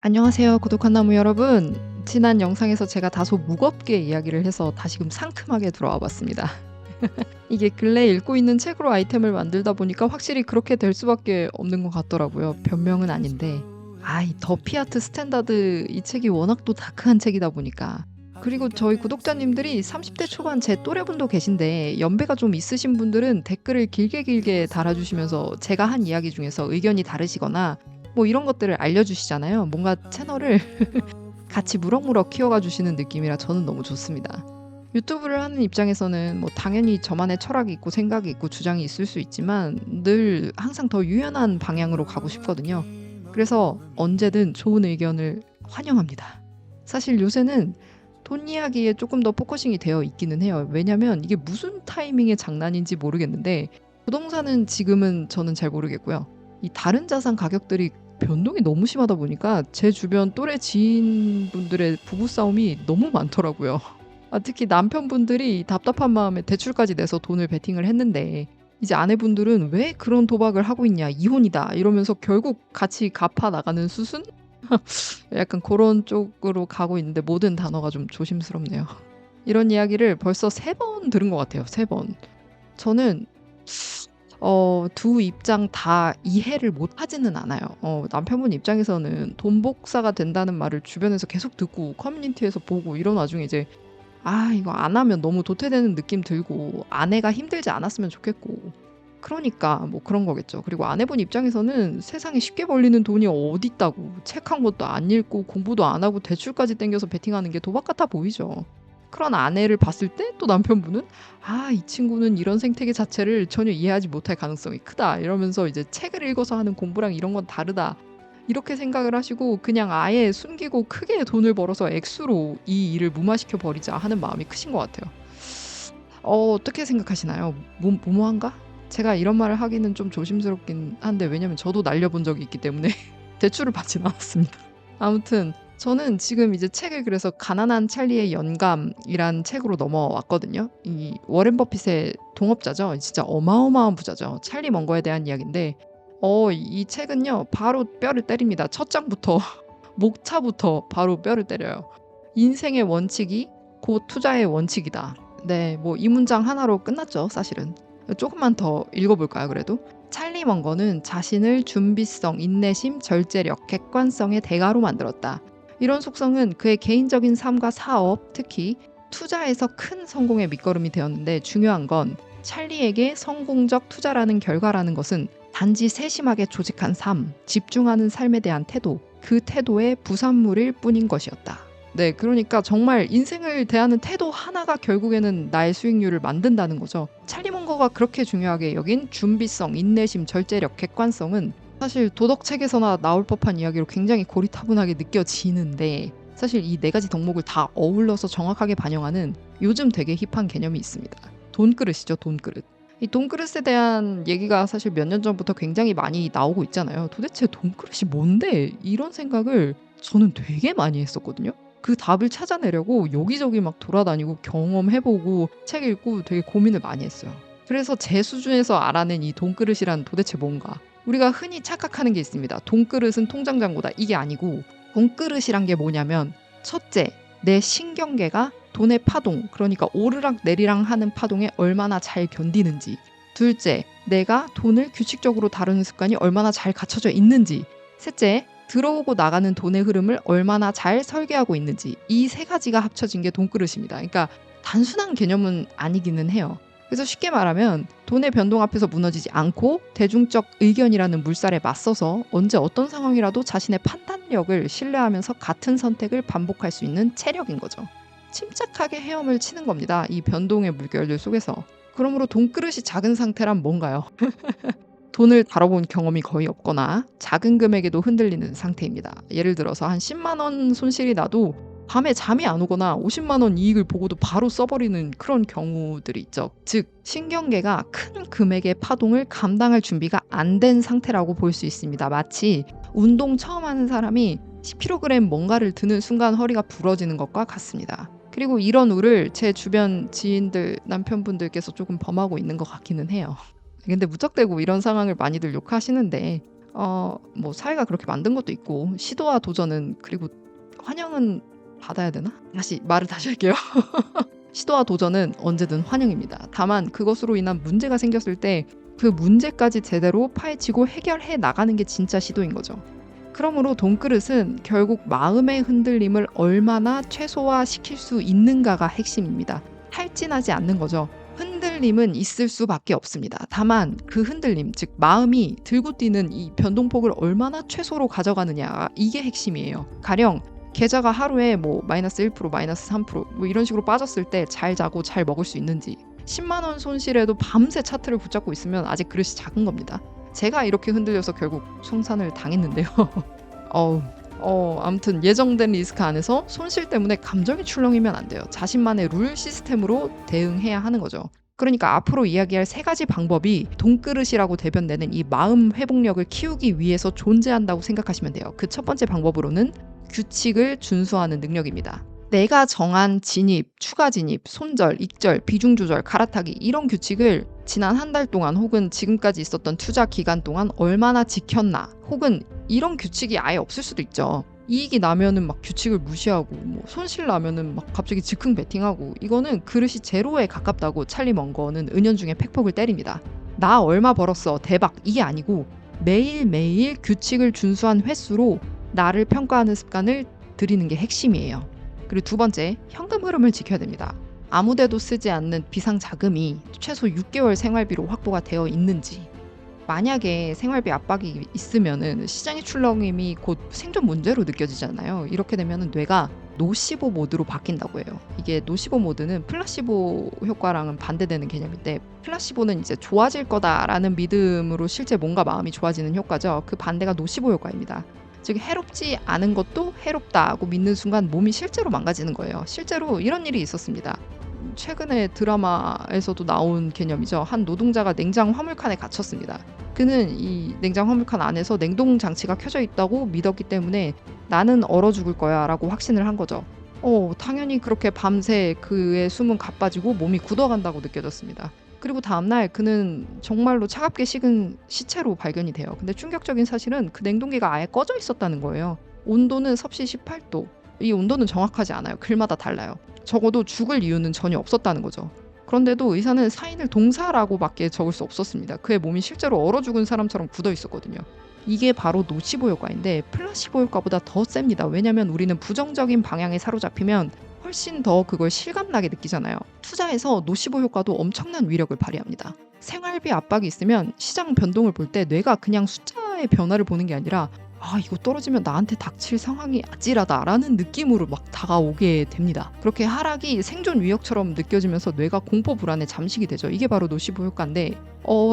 안녕하세요, 구독한 나무 여러분. 지난 영상에서 제가 다소 무겁게 이야기를 해서 다시금 상큼하게 돌아와 봤습니다. 이게 근래 읽고 있는 책으로 아이템을 만들다 보니까 확실히 그렇게 될 수밖에 없는 것 같더라고요. 변명은 아닌데. 이 더 피아트 스탠다드 이 책이 워낙 또 다크한 책이다 보니까. 그리고 저희 구독자님들이 30대 초반 제 또래분도 계신데 연배가 좀 있으신 분들은 댓글을 길게 길게 달아주시면서 제가 한 이야기 중에서 의견이 다르시거나 뭐 이런 것들을 알려주시잖아요. 뭔가 채널을 같이 무럭무럭 키워가 주시는 느낌이라 저는 너무 좋습니다. 유튜브를 하는 입장에서는 뭐 당연히 저만의 철학이 있고 생각이 있고 주장이 있을 수 있지만 늘 항상 더 유연한 방향으로 가고 싶거든요. 그래서 언제든 좋은 의견을 환영합니다. 사실 요새는 돈 이야기에 조금 더 포커싱이 되어 있기는 해요. 왜냐면 이게 무슨 타이밍의 장난인지 모르겠는데 부동산은 지금은 저는 잘 모르겠고요. 이 다른 자산 가격들이 변동이 너무 심하다 보니까 제 주변 또래 지인분들의 부부싸움이 너무 많더라고요. 특히 남편분들이 답답한 마음에 대출까지 내서 돈을 베팅을 했는데 이제 아내분들은 "왜 그런 도박을 하고 있냐. 이혼이다." 이러면서 결국 같이 갚아 나가는 수순? 약간 그런 쪽으로 가고 있는데 모든 단어가 좀 조심스럽네요. 이런 이야기를 벌써 3번 들은 것 같아요, 3번. 저는 두 입장 다 이해를 못 하지는 않아요. 남편분 입장에서는 돈 복사가 된다는 말을 주변에서 계속 듣고 커뮤니티에서 보고 이런 와중에 이제 이거 안 하면 너무 도태되는 느낌 들고 아내가 힘들지 않았으면 좋겠고 그러니까 뭐 그런 거겠죠. 그리고 아내분 입장에서는 세상에 쉽게 벌리는 돈이 어딨다고 책 한 권도 안 읽고 공부도 안 하고 대출까지 땡겨서 베팅하는 게 도박 같아 보이죠. 그런 아내를 봤을 때 또 남편분은 '이 친구는 이런 생태계 자체를 전혀 이해하지 못할 가능성이 크다.' 이러면서 이제 '책을 읽어서 하는 공부랑 이런 건 다르다.' 이렇게 생각을 하시고 그냥 아예 숨기고 크게 돈을 벌어서 액수로 '이 일을 무마시켜 버리자.' 하는 마음이 크신 것 같아요. 어떻게 생각하시나요? 무모한가? 제가 이런 말을 하기는 좀 조심스럽긴 한데 왜냐면 저도 날려본 적이 있기 때문에 대출을 받진 않았습니다. 아무튼 저는 지금 이제 책을 그래서 가난한 찰리의 영감이란 책으로 넘어왔거든요. 이 워렌 버핏의 동업자죠. 진짜 어마어마한 부자죠. 찰리 먼거에 대한 이야기인데 이 책은요. 바로 뼈를 때립니다. 첫 장부터 목차부터 바로 뼈를 때려요. "인생의 원칙이 곧 투자의 원칙이다." 네. 뭐 이 문장 하나로 끝났죠 사실은. 조금만 더 읽어 볼까요 그래도? 찰리 먼거는 자신을 준비성, 인내심, 절제력, 객관성의 대가로 만들었다. 이런 속성은 그의 개인적인 삶과 사업, 특히 투자에서 큰 성공의 밑거름이 되었는데 중요한 건 찰리에게 성공적 투자라는 결과라는 것은 단지 세심하게 조직한 삶, 집중하는 삶에 대한 태도, 그 태도의 부산물일 뿐인 것이었다. 네, 그러니까 정말 인생을 대하는 태도 하나가 결국에는 나의 수익률을 만든다는 거죠. 찰리 먼거가 그렇게 중요하게 여긴 준비성, 인내심, 절제력, 객관성은 사실 도덕책에서나 나올 법한 이야기로 굉장히 고리타분하게 느껴지는데 사실 이 네 가지 덕목을 다 어울러서 정확하게 반영하는 요즘 되게 힙한 개념이 있습니다. 돈그릇이죠, 돈그릇. 이 돈그릇에 대한 얘기가 사실 몇 년 전부터 굉장히 많이 나오고 있잖아요. 도대체 돈그릇이 뭔데? 이런 생각을 저는 되게 많이 했었거든요. 그 답을 찾아내려고 여기저기 막 돌아다니고 경험해보고 책 읽고 되게 고민을 많이 했어요. 그래서 제 수준에서 알아낸 이 돈그릇이란 도대체 뭔가? 우리가 흔히 착각하는 게 있습니다. 돈그릇은 통장잔고다. 이게 아니고 돈그릇이란 게 뭐냐면 첫째, 내 신경계가 돈의 파동, 그러니까 오르락 내리락 하는 파동에 얼마나 잘 견디는지. 둘째, 내가 돈을 규칙적으로 다루는 습관이 얼마나 잘 갖춰져 있는지. 셋째, 들어오고 나가는 돈의 흐름을 얼마나 잘 설계하고 있는지. 이 세 가지가 합쳐진 게 돈그릇입니다. 그러니까 단순한 개념은 아니기는 해요. 그래서 쉽게 말하면 돈의 변동 앞에서 무너지지 않고 대중적 의견이라는 물살에 맞서서 언제 어떤 상황이라도 자신의 판단력을 신뢰하면서 같은 선택을 반복할 수 있는 체력인 거죠. 침착하게 헤엄을 치는 겁니다. 이 변동의 물결들 속에서. 그러므로 돈그릇이 작은 상태란 뭔가요? 돈을 다뤄본 경험이 거의 없거나 작은 금액에도 흔들리는 상태입니다. 예를 들어서 한 10만 원 손실이 나도 밤에 잠이 안 오거나 50만 원 이익을 보고도 바로 써버리는 그런 경우들이 있죠. 즉 신경계가 큰 금액의 파동을 감당할 준비가 안 된 상태라고 볼 수 있습니다. 마치 운동 처음 하는 사람이 10kg 뭔가를 드는 순간 허리가 부러지는 것과 같습니다. 그리고 이런 우를 제 주변 지인들, 남편분들께서 조금 범하고 있는 것 같기는 해요. 근데 무턱대고 이런 상황을 많이들 욕하시는데 뭐 사회가 그렇게 만든 것도 있고 시도와 도전은 그리고 환영은 받아야 되나? 말을 다시 할게요. 시도와 도전은 언제든 환영입니다. 다만 그것으로 인한 문제가 생겼을 때 그 문제까지 제대로 파헤치고 해결해 나가는 게 진짜 시도인 거죠. 그러므로 돈그릇은 결국 마음의 흔들림을 얼마나 최소화시킬 수 있는가가 핵심입니다. 탈진하지 않는 거죠. 흔들림은 있을 수밖에 없습니다. 다만 그 흔들림, 즉 마음이 들고 뛰는 이 변동폭을 얼마나 최소로 가져가느냐, 이게 핵심이에요. 가령 계좌가 하루에 뭐 마이너스 1%, 마이너스 3%, 뭐 이런 식으로 빠졌을 때 잘 자고 잘 먹을 수 있는지, 10만 원 손실에도 밤새 차트를 붙잡고 있으면 아직 그릇이 작은 겁니다. 제가 이렇게 흔들려서 결국 청산을 당했는데요. 아무튼 예정된 리스크 안에서 손실 때문에 감정이 출렁이면 안 돼요. 자신만의 룰 시스템으로 대응해야 하는 거죠. 그러니까 앞으로 이야기할 3가지 방법이 돈그릇이라고 대변되는 이 마음 회복력을 키우기 위해서 존재한다고 생각하시면 돼요. 그 첫 번째 방법으로는 규칙을 준수하는 능력입니다. 내가 정한 진입, 추가 진입, 손절, 익절, 비중 조절, 갈아타기 이런 규칙을 지난 한 달 동안 혹은 지금까지 있었던 투자 기간 동안 얼마나 지켰나, 혹은 이런 규칙이 아예 없을 수도 있죠. 이익이 나면은 막 규칙을 무시하고, 뭐 손실 나면은 막 갑자기 즉흥 베팅하고, 이거는 그릇이 제로에 가깝다고 찰리 먼거는 은연중에 팩폭을 때립니다. 나 얼마 벌었어, 대박, 이게 아니고 매일매일 규칙을 준수한 횟수로 나를 평가하는 습관을 들이는 게 핵심이에요. 그리고 두 번째, 현금 흐름을 지켜야 됩니다. 아무데도 쓰지 않는 비상 자금이 최소 6개월 생활비로 확보가 되어 있는지, 만약에 생활비 압박이 있으면은 시장의 출렁임이 곧 생존 문제로 느껴지잖아요. 이렇게 되면은 뇌가 노시보 모드로 바뀐다고 해요. 이게 노시보 모드는 플라시보 효과랑은 반대되는 개념인데, 플라시보는 이제 좋아질 거다라는 믿음으로 실제 뭔가 마음이 좋아지는 효과죠. 그 반대가 노시보 효과입니다. 즉 해롭지 않은 것도 해롭다고 믿는 순간 몸이 실제로 망가지는 거예요. 실제로 이런 일이 있었습니다. 최근에 드라마에서도 나온 개념이죠. 한 노동자가 냉장 화물칸에 갇혔습니다. 그는 이 냉장 화물칸 안에서 냉동 장치가 켜져 있다고 믿었기 때문에 나는 얼어 죽을 거야 라고 확신을 한 거죠. 당연히 그렇게 밤새 그의 숨은 가빠지고 몸이 굳어간다고 느껴졌습니다. 그리고 다음날 그는 정말로 차갑게 식은 시체로 발견이 돼요. 근데 충격적인 사실은 그 냉동기가 아예 꺼져 있었다는 거예요. 온도는 섭씨 18도. 이 온도는 정확하지 않아요. 글마다 달라요. 적어도 죽을 이유는 전혀 없었다는 거죠. 그런데도 의사는 사인을 동사라고밖에 적을 수 없었습니다. 그의 몸이 실제로 얼어 죽은 사람처럼 굳어 있었거든요. 이게 바로 노시보 효과인데 플라시보 효과보다 더 셉니다. 왜냐하면 우리는 부정적인 방향에 사로잡히면 훨씬 더 그걸 실감나게 느끼잖아요. 투자에서 노시보 효과도 엄청난 위력을 발휘합니다. 생활비 압박이 있으면 시장 변동을 볼 때 뇌가 그냥 숫자의 변화를 보는 게 아니라 이거 떨어지면 나한테 닥칠 상황이 아찔하다라는 느낌으로 막 다가오게 됩니다. 그렇게 하락이 생존 위협처럼 느껴지면서 뇌가 공포 불안에 잠식이 되죠. 이게 바로 노시보 효과인데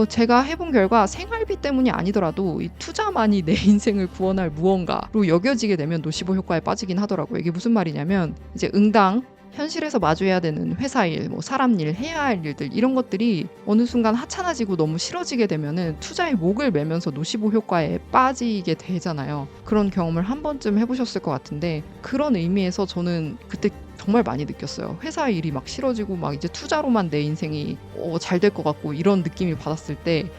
제가 해본 결과 생활비 때문이 아니더라도 이 투자만이 내 인생을 구원할 무언가로 여겨지게 되면 노시보 효과에 빠지긴 하더라고요. 이게 무슨 말이냐면 이제 응당 현실에서 마주해야 되는 회사 일, 뭐 사람 일, 해야 할 일들 이런 것들이 어느 순간 하찮아지고 너무 싫어지게 되면은 투자의 목을 매면서 노시보 효과에 빠지게 되잖아요. 그런 경험을 한 번쯤 해보셨을 것 같은데, 그런 의미에서 저는 그때 정말 많이 느꼈어요. 회사 일이 막 싫어지고 막 이제 투자로만 내 인생이 잘 될 것 같고 이런 느낌이 받았을 때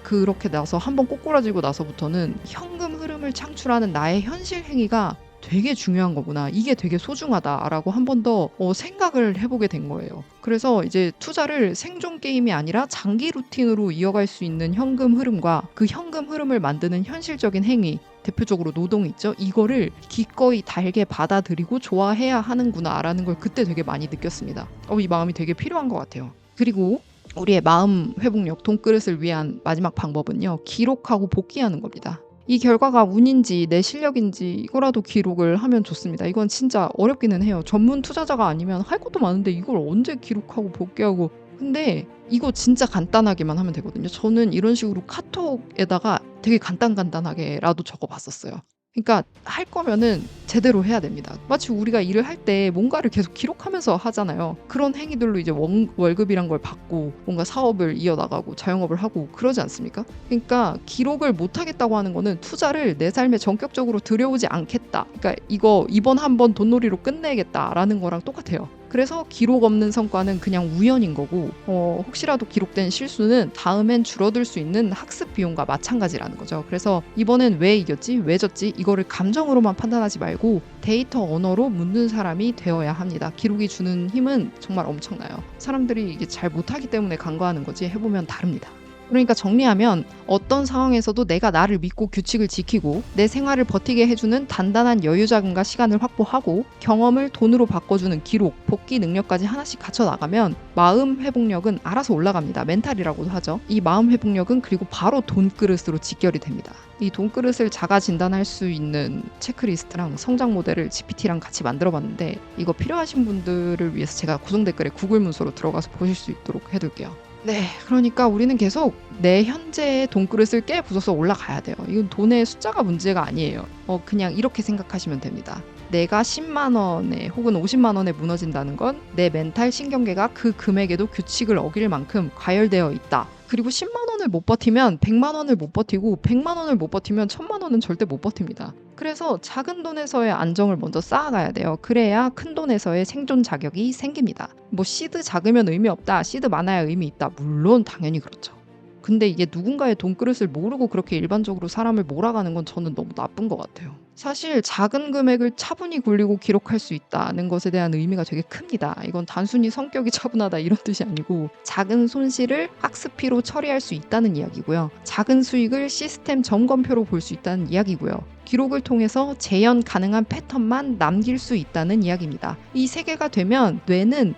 그렇게 나서 한번 꼬꾸라지고 나서부터는 현금 흐름을 창출하는 나의 현실 행위가 되게 중요한 거구나, 이게 되게 소중하다라고 한 번 더 생각을 해보게 된 거예요. 그래서 이제 투자를 생존 게임이 아니라 장기 루틴으로 이어갈 수 있는 현금 흐름과 그 현금 흐름을 만드는 현실적인 행위, 대표적으로 노동 있죠? 이거를 기꺼이 달게 받아들이고 좋아해야 하는구나라는 걸 그때 되게 많이 느꼈습니다. 이 마음이 되게 필요한 것 같아요. 그리고 우리의 마음 회복력, 돈그릇을 위한 마지막 방법은요, 기록하고 복귀하는 겁니다. 이 결과가 운인지 내 실력인지 이거라도 기록을 하면 좋습니다. 이건 진짜 어렵기는 해요. 전문 투자자가 아니면 할 것도 많은데 이걸 언제 기록하고 복귀하고. 근데 이거 진짜 간단하게만 하면 되거든요. 저는 이런 식으로 카톡에다가 되게 간단하게라도 적어봤었어요. 그러니까 할 거면은 제대로 해야 됩니다. 마치 우리가 일을 할 때 뭔가를 계속 기록하면서 하잖아요. 그런 행위들로 이제 월급이란 걸 받고 뭔가 사업을 이어나가고 자영업을 하고 그러지 않습니까? 그러니까 기록을 못 하겠다고 하는 거는 투자를 내 삶에 전격적으로 들여오지 않겠다. 그러니까 이거 이번 한번 돈놀이로 끝내겠다라는 거랑 똑같아요. 그래서 기록 없는 성과는 그냥 우연인 거고 혹시라도 기록된 실수는 다음엔 줄어들 수 있는 학습 비용과 마찬가지라는 거죠. 그래서 이번엔 왜 이겼지? 왜 졌지? 이거를 감정으로만 판단하지 말고 데이터 언어로 묻는 사람이 되어야 합니다. 기록이 주는 힘은 정말 엄청나요. 사람들이 이게 잘 못하기 때문에 간과하는 거지 해보면 다릅니다. 그러니까 정리하면 어떤 상황에서도 내가 나를 믿고 규칙을 지키고 내 생활을 버티게 해주는 단단한 여유 자금과 시간을 확보하고 경험을 돈으로 바꿔주는 기록, 복귀 능력까지 하나씩 갖춰 나가면 마음 회복력은 알아서 올라갑니다. 멘탈이라고도 하죠. 이 마음 회복력은 그리고 바로 돈그릇으로 직결이 됩니다. 이 돈그릇을 자가 진단할 수 있는 체크리스트랑 성장 모델을 GPT랑 같이 만들어 봤는데 이거 필요하신 분들을 위해서 제가 고정 댓글에 구글 문서로 들어가서 보실 수 있도록 해둘게요. 네, 그러니까 우리는 계속 내 현재의 돈그릇을 깨부숴서 올라가야 돼요. 이건 돈의 숫자가 문제가 아니에요. 그냥 이렇게 생각하시면 됩니다. 내가 10만 원에 혹은 50만 원에 무너진다는 건 내 멘탈 신경계가 그 금액에도 규칙을 어길 만큼 과열되어 있다. 그리고 10만 원을 못 버티면 100만 원을 못 버티고 100만 원을 못 버티면 1000만 원은 절대 못 버팁니다. 그래서 작은 돈에서의 안정을 먼저 쌓아가야 돼요. 그래야 큰 돈에서의 생존 자격이 생깁니다. 뭐 시드 작으면 의미 없다, 시드 많아야 의미 있다. 물론 당연히 그렇죠. 근데 이게 누군가의 돈그릇을 모르고 그렇게 일반적으로 사람을 몰아가는 건 저는 너무 나쁜 것 같아요. 사실 작은 금액을 차분히 굴리고 기록할 수 있다는 것에 대한 의미가 되게 큽니다. 이건 단순히 성격이 차분하다 이런 뜻이 아니고 작은 손실을 학습피로 처리할 수 있다는 이야기고요. 작은 수익을 시스템 점검표로 볼 수 있다는 이야기고요. 기록을 통해서 재현 가능한 패턴만 남길 수 있다는 이야기입니다. 이 세 개가 되면 뇌는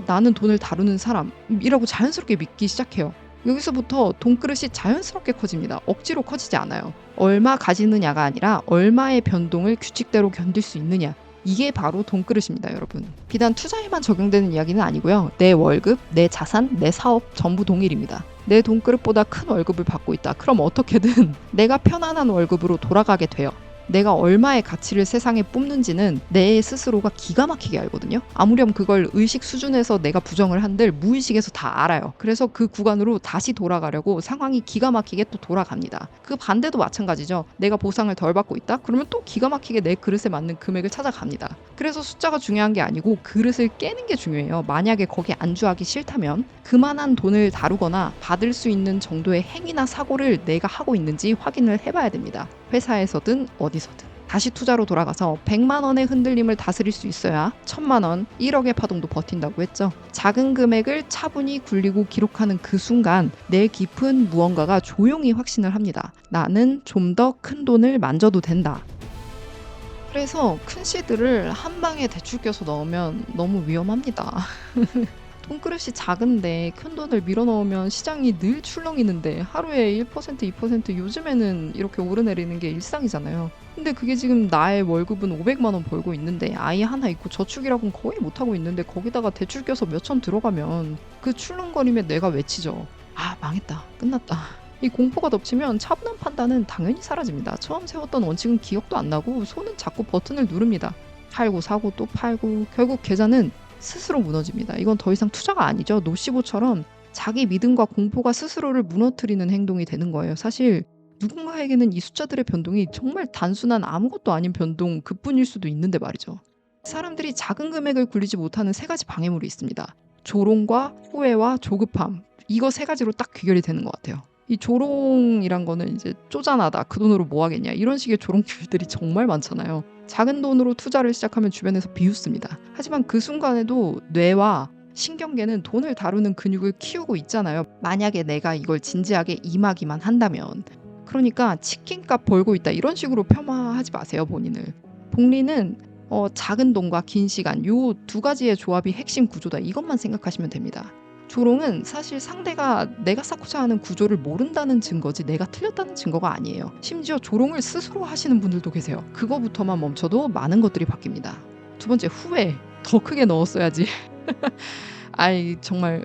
나는 돈을 다루는 사람이라고 자연스럽게 믿기 시작해요. 여기서부터 돈그릇이 자연스럽게 커집니다. 억지로 커지지 않아요. 얼마 가지느냐가 아니라 얼마의 변동을 규칙대로 견딜 수 있느냐. 이게 바로 돈그릇입니다, 여러분. 비단 투자에만 적용되는 이야기는 아니고요. 내 월급, 내 자산, 내 사업 전부 동일입니다. 내 돈그릇보다 큰 월급을 받고 있다. 그럼 어떻게든 내가 편안한 월급으로 돌아가게 돼요. 내가 얼마의 가치를 세상에 뿜는지는 내 스스로가 기가 막히게 알거든요. 아무렴 그걸 의식 수준에서 내가 부정을 한들 무의식에서 다 알아요. 그래서 그 구간으로 다시 돌아가려고 상황이 기가 막히게 또 돌아갑니다. 그 반대도 마찬가지죠. 내가 보상을 덜 받고 있다? 그러면 또 기가 막히게 내 그릇에 맞는 금액을 찾아갑니다. 그래서 숫자가 중요한 게 아니고 그릇을 깨는 게 중요해요. 만약에 거기에 안주하기 싫다면 그만한 돈을 다루거나 받을 수 있는 정도의 행위나 사고를 내가 하고 있는지 확인을 해봐야 됩니다. 회사에서든 어디서든. 다시 투자로 돌아가서 100만 원의 흔들림을 다스릴 수 있어야 1000만 원, 1억의 파동도 버틴다고 했죠. 작은 금액을 차분히 굴리고 기록하는 그 순간 내 깊은 무언가가 조용히 확신을 합니다. 나는 좀 더 큰 돈을 만져도 된다. 그래서 큰 시드를 한 방에 대출 껴서 넣으면 너무 위험합니다. 돈그릇이 작은데 큰 돈을 밀어넣으면 시장이 늘 출렁이는데 하루에 1%, 2% 요즘에는 이렇게 오르내리는 게 일상이잖아요. 근데 그게 지금 나의 월급은 500만 원 벌고 있는데 아이 하나 있고 저축이라고는 거의 못하고 있는데 거기다가 대출 껴서 몇천 들어가면 그 출렁거림에 내가 외치죠. 아, 망했다. 끝났다. 이 공포가 덮치면 차분한 판단은 당연히 사라집니다. 처음 세웠던 원칙은 기억도 안 나고 손은 자꾸 버튼을 누릅니다. 팔고 사고 또 팔고 결국 계좌는 스스로 무너집니다. 이건 더 이상 투자가 아니죠. 노시보처럼 자기 믿음과 공포가 스스로를 무너뜨리는 행동이 되는 거예요. 사실 누군가에게는 이 숫자들의 변동이 정말 단순한 아무것도 아닌 변동 그뿐일 수도 있는데 말이죠. 사람들이 작은 금액을 굴리지 못하는 세 가지 방해물이 있습니다. 조롱과 후회와 조급함. 이거 세 가지로 딱 귀결이 되는 것 같아요. 이 조롱이란 거는 이제 쪼잔하다, 그 돈으로 뭐 하겠냐 이런 식의 조롱글들이 정말 많잖아요. 작은 돈으로 투자를 시작하면 주변에서 비웃습니다. 하지만 그 순간에도 뇌와 신경계는 돈을 다루는 근육을 키우고 있잖아요. 만약에 내가 이걸 진지하게 임하기만 한다면. 그러니까 치킨값 벌고 있다 이런 식으로 폄하하지 마세요, 본인을. 복리는 작은 돈과 긴 시간 요 두 가지의 조합이 핵심 구조다 이것만 생각하시면 됩니다. 조롱은 사실 상대가 내가 쌓고자 하는 구조를 모른다는 증거지 내가 틀렸다는 증거가 아니에요. 심지어 조롱을 스스로 하시는 분들도 계세요. 그거부터만 멈춰도 많은 것들이 바뀝니다. 두 번째, 후회. 더 크게 넣었어야지. 아이, 정말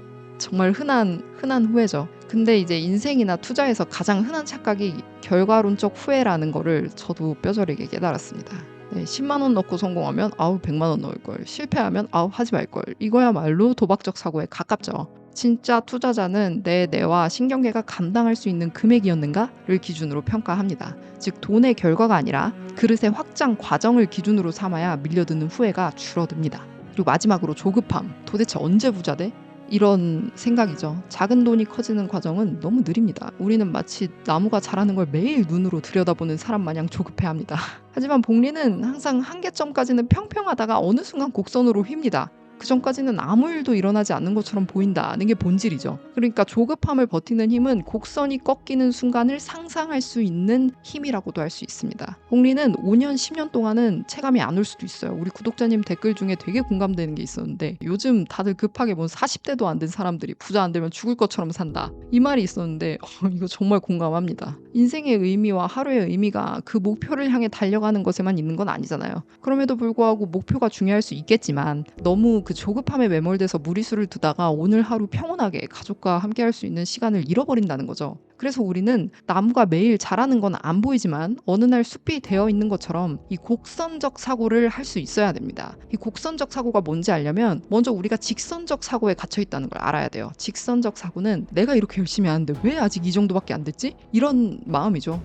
흔한 후회죠. 근데 이제 인생이나 투자에서 가장 흔한 착각이 결과론적 후회라는 거를 저도 뼈저리게 깨달았습니다. 10만 원 넣고 성공하면 100만 원 넣을 걸. 실패하면 하지 말 걸. 이거야말로 도박적 사고에 가깝죠. 진짜 투자자는 내 뇌와 신경계가 감당할 수 있는 금액이었는가를 기준으로 평가합니다. 즉 돈의 결과가 아니라 그릇의 확장 과정을 기준으로 삼아야 밀려드는 후회가 줄어듭니다. 그리고 마지막으로 조급함. 도대체 언제 부자 돼? 이런 생각이죠. 작은 돈이 커지는 과정은 너무 느립니다. 우리는 마치 나무가 자라는 걸 매일 눈으로 들여다보는 사람 마냥 조급해합니다. 하지만 복리는 항상 한계점까지는 평평하다가 어느 순간 곡선으로 휩니다. 그 전까지는 아무 일도 일어나지 않는 것처럼 보인다는 게 본질이죠. 그러니까 조급함을 버티는 힘은 곡선이 꺾이는 순간을 상상할 수 있는 힘이라고도 할 수 있습니다. 복리는 5년, 10년 동안은 체감이 안 올 수도 있어요. 우리 구독자님 댓글 중에 되게 공감되는 게 있었는데 요즘 다들 급하게 뭐 40대도 안 된 사람들이 부자 안 되면 죽을 것처럼 산다. 이 말이 있었는데 이거 정말 공감합니다. 인생의 의미와 하루의 의미가 그 목표를 향해 달려가는 것에만 있는 건 아니잖아요. 그럼에도 불구하고 목표가 중요할 수 있겠지만 너무 그 조급함에 매몰돼서 무리수를 두다가 오늘 하루 평온하게 가족과 함께 할 수 있는 시간을 잃어버린다는 거죠. 그래서 우리는 나무가 매일 자라는 건 안 보이지만 어느 날 숲이 되어 있는 것처럼 이 곡선적 사고를 할 수 있어야 됩니다. 이 곡선적 사고가 뭔지 알려면 먼저 우리가 직선적 사고에 갇혀 있다는 걸 알아야 돼요. 직선적 사고는 내가 이렇게 열심히 하는데 왜 아직 이 정도밖에 안 됐지? 이런 마음이죠.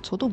저도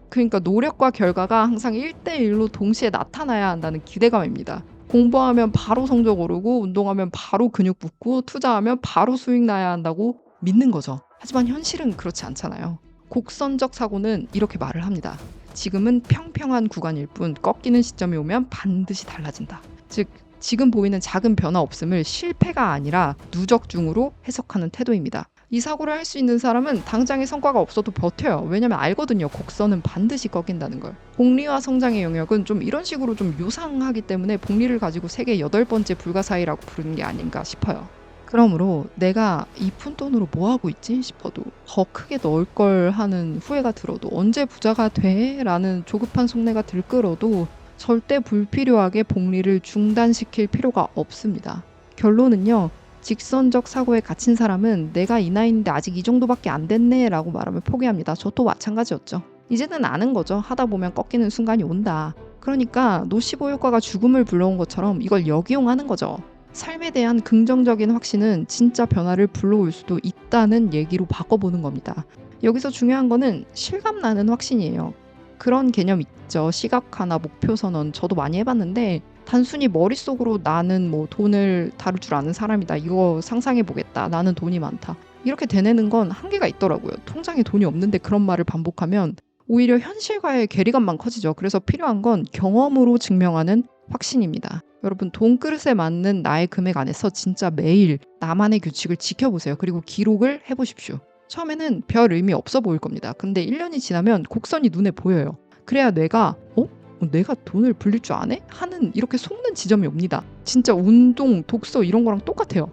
그러니까 노력과 결과가 항상 1대1로 동시에 나타나야 한다는 기대감입니다. 공부하면 바로 성적 오르고 운동하면 바로 근육 붙고 투자하면 바로 수익 나야 한다고 믿는 거죠. 하지만 현실은 그렇지 않잖아요. 곡선적 사고는 이렇게 말을 합니다. 지금은 평평한 구간일 뿐 꺾이는 시점이 오면 반드시 달라진다. 즉 지금 보이는 작은 변화 없음을 실패가 아니라 누적 중으로 해석하는 태도입니다. 이 사고를 할 수 있는 사람은 당장의 성과가 없어도 버텨요. 왜냐면 알거든요. 곡선은 반드시 꺾인다는 걸. 복리와 성장의 영역은 좀 이런 식으로 좀 요상하기 때문에 복리를 가지고 세계 8번째 불가사의라고 부르는 게 아닌가 싶어요. 그러므로 내가 이 푼돈으로 뭐 하고 있지 싶어도 더 크게 넣을 걸 하는 후회가 들어도 언제 부자가 돼? 라는 조급한 속내가 들끓어도 절대 불필요하게 복리를 중단시킬 필요가 없습니다. 결론은요. 직선적 사고에 갇힌 사람은 내가 이 나이인데 아직 이 정도밖에 안 됐네 라고 말하면 포기합니다. 저도 마찬가지였죠. 이제는 아는 거죠. 하다 보면 꺾이는 순간이 온다. 그러니까 노시보 효과가 죽음을 불러온 것처럼 이걸 역이용하는 거죠. 삶에 대한 긍정적인 확신은 진짜 변화를 불러올 수도 있다는 얘기로 바꿔보는 겁니다. 여기서 중요한 거는 실감나는 확신이에요. 그런 개념 있죠. 시각화나 목표 선언 저도 많이 해봤는데 단순히 머릿속으로 나는 돈을 다룰 줄 아는 사람이다. 이거 상상해 보겠다. 나는 돈이 많다. 이렇게 되뇌는 건 한계가 있더라고요. 통장에 돈이 없는데 그런 말을 반복하면 오히려 현실과의 괴리감만 커지죠. 그래서 필요한 건 경험으로 증명하는 확신입니다. 여러분 돈그릇에 맞는 나의 금액 안에서 진짜 매일 나만의 규칙을 지켜보세요. 그리고 기록을 해보십시오. 처음에는 별 의미 없어 보일 겁니다. 근데 1년이 지나면 곡선이 눈에 보여요. 그래야 뇌가 내가 돈을 불릴 줄 아네? 하는 이렇게 속는 지점이 옵니다. 진짜 운동, 독서 이런 거랑 똑같아요.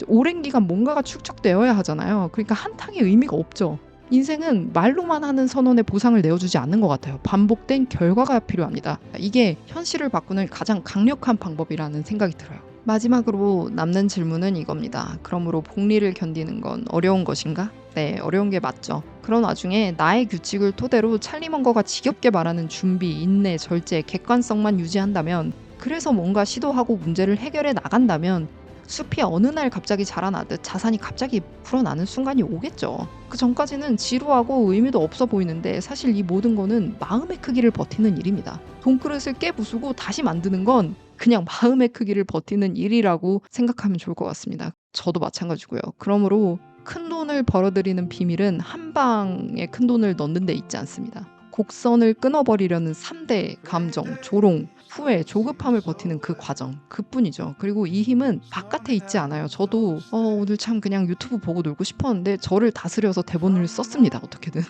오랜 기간 뭔가가 축적되어야 하잖아요. 그러니까 한탕의 의미가 없죠. 인생은 말로만 하는 선언에 보상을 내어주지 않는 것 같아요. 반복된 결과가 필요합니다. 이게 현실을 바꾸는 가장 강력한 방법이라는 생각이 들어요. 마지막으로 남는 질문은 이겁니다. 그러므로 복리를 견디는 건 어려운 것인가? 네, 어려운 게 맞죠. 그런 와중에 나의 규칙을 토대로 찰리먼거가 지겹게 말하는 준비, 인내, 절제, 객관성만 유지한다면 그래서 뭔가 시도하고 문제를 해결해 나간다면 숲이 어느 날 갑자기 자라나듯 자산이 갑자기 불어나는 순간이 오겠죠. 그 전까지는 지루하고 의미도 없어 보이는데 사실 이 모든 거는 마음의 크기를 버티는 일입니다. 돈그릇을 깨부수고 다시 만드는 건 그냥 마음의 크기를 버티는 일이라고 생각하면 좋을 것 같습니다. 저도 마찬가지고요. 그러므로 큰 돈을 벌어들이는 비밀은 한 방에 큰 돈을 넣는 데 있지 않습니다. 곡선을 끊어버리려는 3대 감정, 조롱, 후회, 조급함을 버티는 그 과정, 그뿐이죠. 그리고 이 힘은 바깥에 있지 않아요. 저도 오늘 참 그냥 유튜브 보고 놀고 싶었는데 저를 다스려서 대본을 썼습니다. 어떻게든.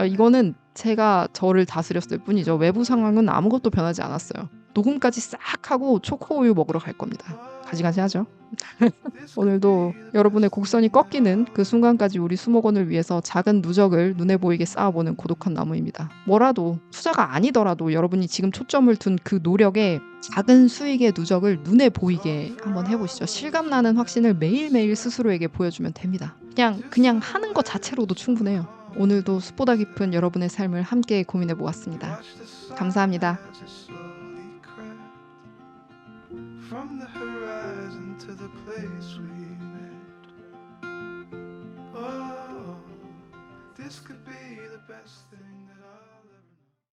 이거는 제가 저를 다스렸을 뿐이죠. 외부 상황은 아무것도 변하지 않았어요. 녹음까지 싹 하고 초코우유 먹으러 갈 겁니다. 가지가지 하죠. 오늘도 여러분의 곡선이 꺾이는 그 순간까지 우리 수목원을 위해서 작은 누적을 눈에 보이게 쌓아보는 고독한 나무입니다. 뭐라도 투자가 아니더라도 여러분이 지금 초점을 둔 그 노력에 작은 수익의 누적을 눈에 보이게 한번 해보시죠. 실감나는 확신을 매일매일 스스로에게 보여주면 됩니다. 그냥 하는 것 자체로도 충분해요. 오늘도 숲보다 깊은 여러분의 삶을 함께 고민해 보았습니다. 감사합니다. From the horizon to the place we met. Oh, this could be the best thing.